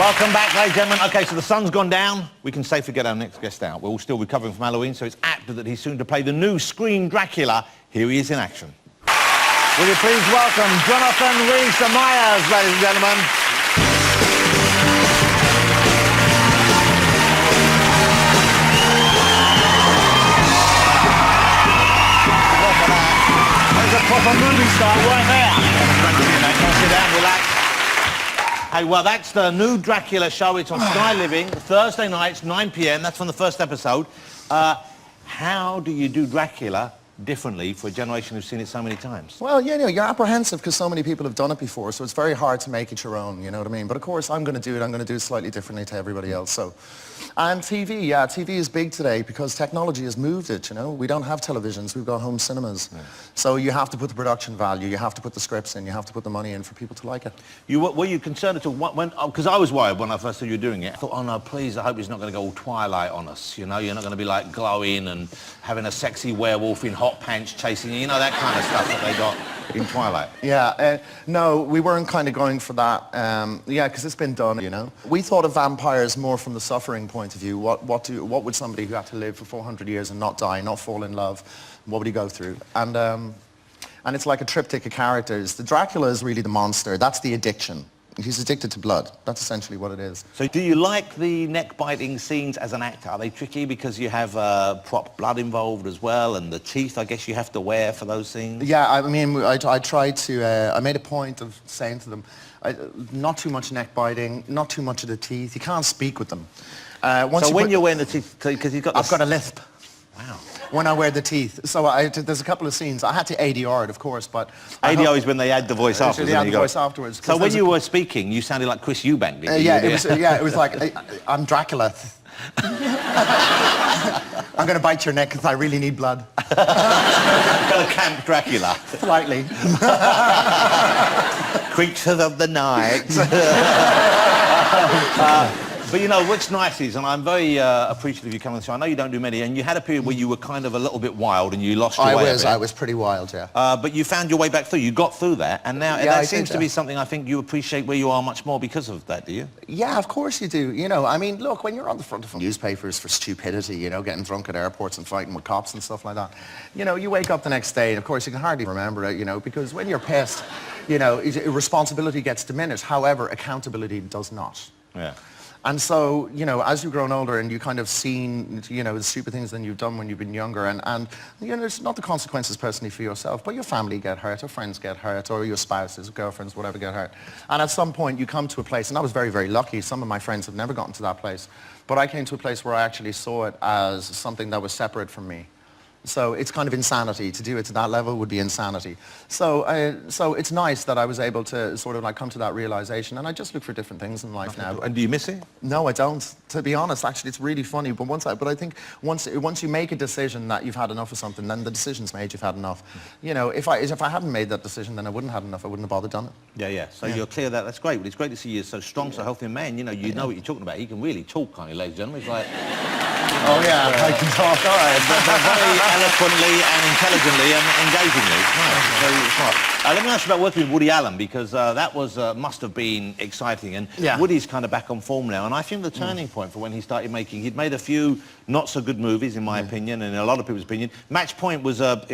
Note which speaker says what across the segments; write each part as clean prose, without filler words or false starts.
Speaker 1: Welcome back, ladies and gentlemen. OK, so the sun's gone down. We can safely get our next guest out. We're all still recovering from Halloween, so it's apt that he's soon to play the new screen Dracula. Here he is in action. Will you please welcome Jonathan Rhys Meyers, ladies and gentlemen. Look at that. There's a proper movie star right there. Come sit down, relax. Hey, well, that's the new Dracula show. It's on Sky Living, Thursday nights, 9 p.m. That's from the first episode. How do you do Dracula differently for a generation who's seen it so many times?
Speaker 2: Well, you know, you're apprehensive because so many people have done it before, so it's very hard to make it your own, you know what I mean? But of course, I'm going to do it slightly differently to everybody else, so. And TV, yeah, TV is big today because technology has moved it, you know? We don't have televisions, we've got home cinemas. Yeah. So you have to put the production value, you have to put the scripts in, you have to put the money in for people to like it.
Speaker 1: Were you concerned at all? Because I was worried when I first saw you doing it. I thought, oh no, please, I hope he's not going to go all Twilight on us, you know? You're not going to be like glowing and having a sexy werewolf in hot pants chasing you, you know, that kind of stuff that they got in Twilight.
Speaker 2: Yeah, no, we weren't kind of going for that. Yeah, because it's been done, you know. We thought of vampires more from the suffering point of view. What would somebody who had to live for 400 years and not die, not fall in love, what would he go through? And it's like a triptych of characters. The Dracula is really the monster. That's the addiction. He's addicted to blood. That's essentially what it is.
Speaker 1: So do you like the neck-biting scenes as an actor? Are they tricky because you have prop blood involved as well, and the teeth, I guess, you have to wear for those scenes?
Speaker 2: Yeah, I mean, I tried to... I made a point of saying to them, not too much neck-biting, not too much of the teeth. You can't speak with them.
Speaker 1: So when you're wearing the teeth, because you've got...
Speaker 2: I've got a lisp.
Speaker 1: Wow.
Speaker 2: When I wear the teeth. So there's a couple of scenes. I had to ADR it, of course, but...
Speaker 1: ADR is when they add the voice afterwards.
Speaker 2: They add the voice afterwards.
Speaker 1: So when you were speaking, you sounded like Chris Eubank, didn't you?
Speaker 2: Yeah, it was like, I'm Dracula. I'm going to bite your neck because I really need blood.
Speaker 1: Got a Camp Dracula.
Speaker 2: Slightly.
Speaker 1: Creatures of the night. But you know, what's nice is, and I'm very appreciative of you coming on the show, I know you don't do many, and you had a period where you were kind of a little bit wild and you lost your way a bit.
Speaker 2: I was pretty wild, yeah.
Speaker 1: But you found your way back through, you got through that, and now that seems to be something I think you appreciate where you are much more because of that, do you?
Speaker 2: Yeah, of course you do. You know, I mean, look, when you're on the front of newspapers for stupidity, you know, getting drunk at airports and fighting with cops and stuff like that, you know, you wake up the next day and of course you can hardly remember it, you know, because when you're pissed, you know, responsibility gets diminished. However, accountability does not.
Speaker 1: Yeah.
Speaker 2: And so, you know, as you've grown older and you kind of seen, you know, the stupid things that you've done when you've been younger, and you know, it's not the consequences personally for yourself, but your family get hurt, or friends get hurt, or your spouses, girlfriends, whatever get hurt. And at some point you come to a place, and I was very, very lucky, some of my friends have never gotten to that place, but I came to a place where I actually saw it as something that was separate from me. So it's kind of insanity. To do it to that level would be insanity. So, so it's nice that I was able to sort of like come to that realization, and I just look for different things in life now.
Speaker 1: And do you miss it?
Speaker 2: No, I don't. To be honest, actually, it's really funny. But I think once you make a decision that you've had enough of something, then the decision's made. You've had enough. You know, if I hadn't made that decision, then I wouldn't have enough. I wouldn't have bothered done it.
Speaker 1: Yeah, yeah. So you're clear that that's great. But it's great to see you so strong, so healthy a man. You know, know what you're talking about. He can really talk, can't he, ladies and gentlemen? He's like.
Speaker 2: Oh yeah, I can talk.
Speaker 1: All right, but very eloquently and intelligently and engagingly. Nice, very smart. Let me ask you about working with Woody Allen, because that was must have been exciting, and Woody's kind of back on form now, and I think the turning point for when he started making, he'd made a few not so good movies in my opinion, and in a lot of people's opinion. Match Point was a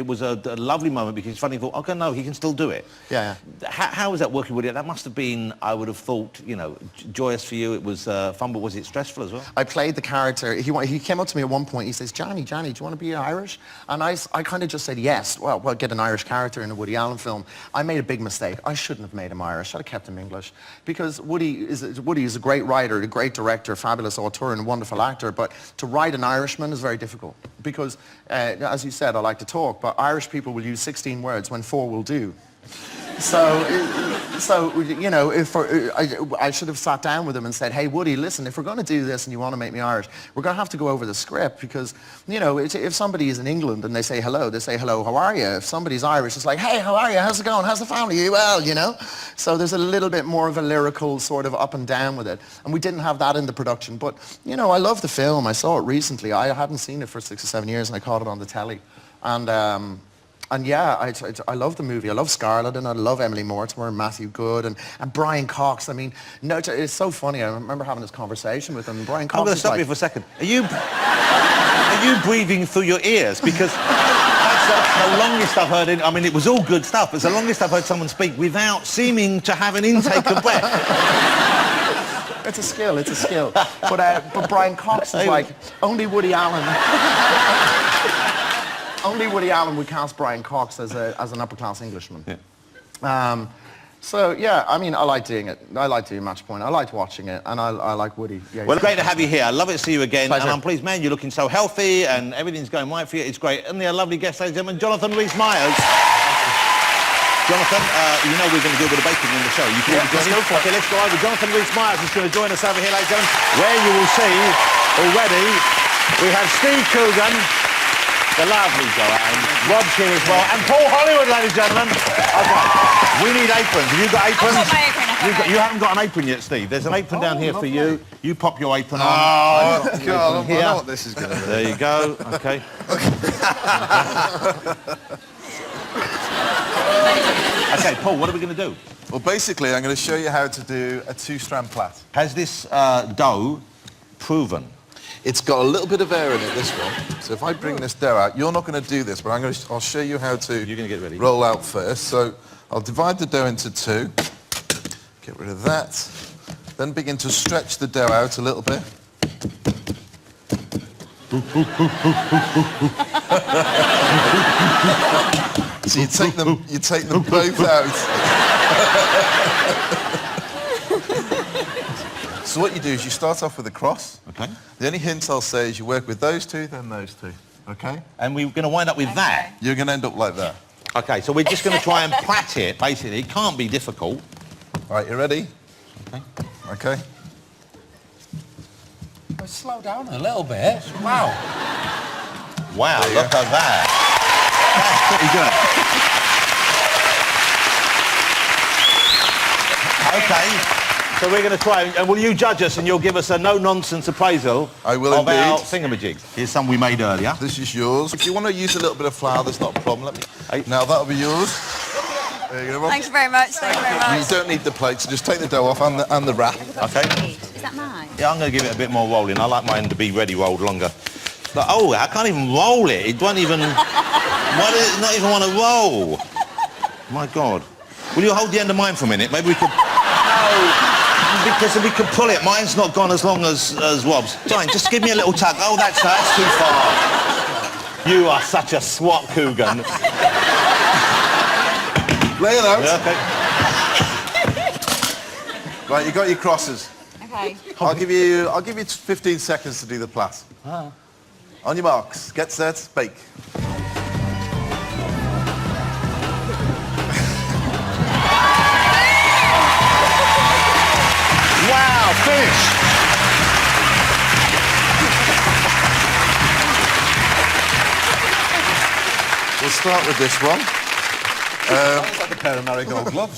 Speaker 1: lovely moment because it's funny, thought, okay, no, he can still do it.
Speaker 2: Yeah.
Speaker 1: How was that working with Woody? That must have been, I would have thought, you know, joyous for you. It was fun, but was it stressful as well?
Speaker 2: I played the character. He came up to me at one point. He says, Johnny, do you want to be Irish? And I kind of just said yes. Well, get an Irish character in a Woody Allen film. I made a big mistake. I shouldn't have made him Irish. I'd have kept him English, because Woody is a great writer, a great director, fabulous auteur, and a wonderful actor. But to write an Irishman is very difficult because, as you said, I like to talk, but Irish people will use 16 words when 4 will do. So you know, I should have sat down with him and said, hey, Woody, listen, if we're going to do this and you want to make me Irish, we're going to have to go over the script, because, you know, if somebody is in England and they say, hello, how are you? If somebody's Irish, it's like, hey, how are you? How's it going? How's the family? Are you well, you know? So there's a little bit more of a lyrical sort of up and down with it. And we didn't have that in the production. But, you know, I love the film. I saw it recently. I hadn't seen it for 6 or 7 years, and I caught it on the telly. And yeah, I love the movie. I love Scarlett and I love Emily Mortimer and Matthew Good and Brian Cox. I mean, no, it's so funny. I remember having this conversation with him. And Brian Cox
Speaker 1: I'm going to stop you for a second. Are you breathing through your ears? Because that's the longest I've heard it. I mean, it was all good stuff. It's the longest I've heard someone speak without seeming to have an intake of breath.
Speaker 2: It's a skill, it's a skill. But Brian Cox is like, only Woody Allen. Only Woody Allen would cast Brian Cox as an upper-class Englishman.
Speaker 1: Yeah.
Speaker 2: So, yeah, I mean, I like doing it. I like doing Match Point. I liked watching it, and I like Woody. Yeah,
Speaker 1: well, great to have you here. I love it to see you again.
Speaker 2: Pleasure.
Speaker 1: And I'm pleased, man, you're looking so healthy and everything's going right for you. It's great. And a lovely guest, ladies and gentlemen, Jonathan Rhys Meyers. Jonathan, you know we're going to do a bit of baking in the show. You can
Speaker 2: let's go for it.
Speaker 1: Okay, let's go over. Jonathan Rhys Meyers is going to join us over here, ladies and gentlemen, where you will see already we have Steve Coogan, the lovely Joanne, Rob's here as well, and Paul Hollywood, ladies and gentlemen. Okay, we need aprons. Have you got aprons?
Speaker 3: I've got my apron.
Speaker 1: You haven't got an apron yet, Steve. There's an apron down here for you. You pop your apron on.
Speaker 4: Oh, God, I know what this is going to be.
Speaker 1: There you go. Okay. Okay, Paul, what are we going to do?
Speaker 4: Well, basically, I'm going to show you how to do a two-strand plait.
Speaker 1: Has this dough proven?
Speaker 4: It's got a little bit of air in it, this one. So if I bring this dough out, you're not going to do this, but I'll show you how to
Speaker 1: You're going to get ready.
Speaker 4: roll out first. So I'll divide the dough into two. Get rid of that. Then begin to stretch the dough out a little bit. So you take them both out. So what you do is you start off with a cross.
Speaker 1: Okay.
Speaker 4: The only hint I'll say is you work with those two, then those two. Okay?
Speaker 1: And we're going to wind up with that.
Speaker 4: You're going to end up like that.
Speaker 1: Okay, so we're just going to try and plait it, basically. It can't be difficult.
Speaker 4: All right, you ready?
Speaker 1: Okay.
Speaker 4: Okay.
Speaker 5: Well, slow down a little bit. Wow.
Speaker 1: Wow, look at that. That's pretty good. Okay. So we're going to try, and will you judge us and you'll give us a no-nonsense appraisal
Speaker 4: I will
Speaker 1: of our
Speaker 4: indeed.
Speaker 1: thingamajigs? Here's some we made earlier.
Speaker 4: This is yours. If you want to use a little bit of flour, there's not a problem. Let me... Now that'll be yours. There you go, Rob.
Speaker 3: Thanks very much, thank you very
Speaker 4: You
Speaker 3: much.
Speaker 4: don't need the plate, so just take the dough off and the wrap.
Speaker 1: Okay.
Speaker 3: Is that mine?
Speaker 1: Yeah, I'm going to give it a bit more rolling. I like mine to be ready rolled longer. But, oh, I can't even roll it. It won't even... Why does it not even want to roll? My God. Will you hold the end of mine for a minute? Maybe we could... No. Because if we could pull it, mine's not gone as long as Rob's. Fine, just give me a little tug. Oh, that's too far. You are such a swat, Coogan.
Speaker 4: Lay it out.
Speaker 1: Yeah, okay.
Speaker 4: Right, you got your crosses.
Speaker 3: Okay.
Speaker 4: I'll give you 15 seconds to do the plait. On your marks, get set, bake.
Speaker 1: Wow, finish.
Speaker 4: We'll start with this one.
Speaker 1: It's like a pair of marigold gloves.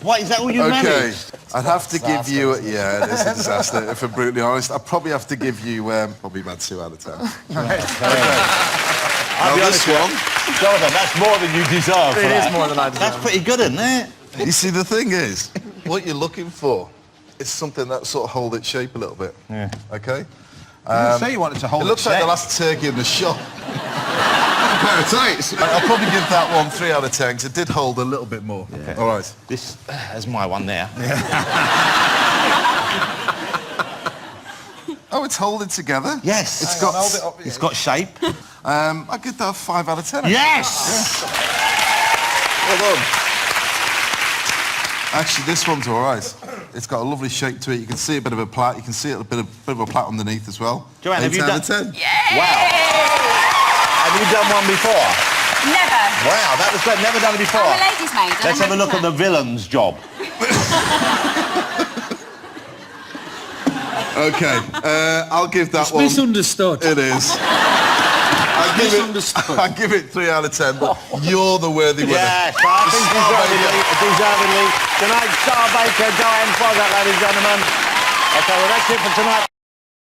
Speaker 1: What, is that all you
Speaker 4: Okay,
Speaker 1: managed?
Speaker 4: I'd have to give you... Yeah, it is a disaster, if I'm brutally honest. I'd probably have to give you probably about 2 out of 10.
Speaker 1: I'll
Speaker 4: Now
Speaker 1: be
Speaker 4: this
Speaker 1: honest with
Speaker 4: one...
Speaker 1: you. Jonathan, that's more than you deserve.
Speaker 2: It is more than I deserve.
Speaker 1: That's pretty good, isn't it?
Speaker 4: You see, the thing is, what you're looking for is something that sort of hold its shape a little bit.
Speaker 1: Yeah.
Speaker 4: Okay?
Speaker 1: Say you wanted to hold
Speaker 4: It looks like the last turkey in the shop. I'll probably give that one 3 out of 10 because it did hold a little bit more.
Speaker 1: Yeah.
Speaker 4: All right.
Speaker 1: This is my one there.
Speaker 4: Oh, it's holding together?
Speaker 1: Yes. It's got shape.
Speaker 4: I give that 5 out of 10.
Speaker 1: Yes!
Speaker 4: Well done. Actually, this one's all right. It's got a lovely shape to it. You can see a bit of a plait. You can see a bit of a plait underneath as well.
Speaker 1: Joanne, have you
Speaker 4: 8
Speaker 1: done...
Speaker 4: out of 10.
Speaker 3: Yay!
Speaker 1: Wow. Have you done one before?
Speaker 3: Never.
Speaker 1: Wow, that was good. Never done it before.
Speaker 3: I'm a lady's maid.
Speaker 1: Let's have a look at the villain's job.
Speaker 4: Okay, I'll give that
Speaker 5: It's
Speaker 4: one...
Speaker 5: misunderstood.
Speaker 4: It is. I give it 3 out of 10, but you're the worthy winner.
Speaker 1: Yes, I think deservedly. Tonight's Star Baker, Joanne Foggart, ladies and gentlemen. Okay, well, that's it for tonight.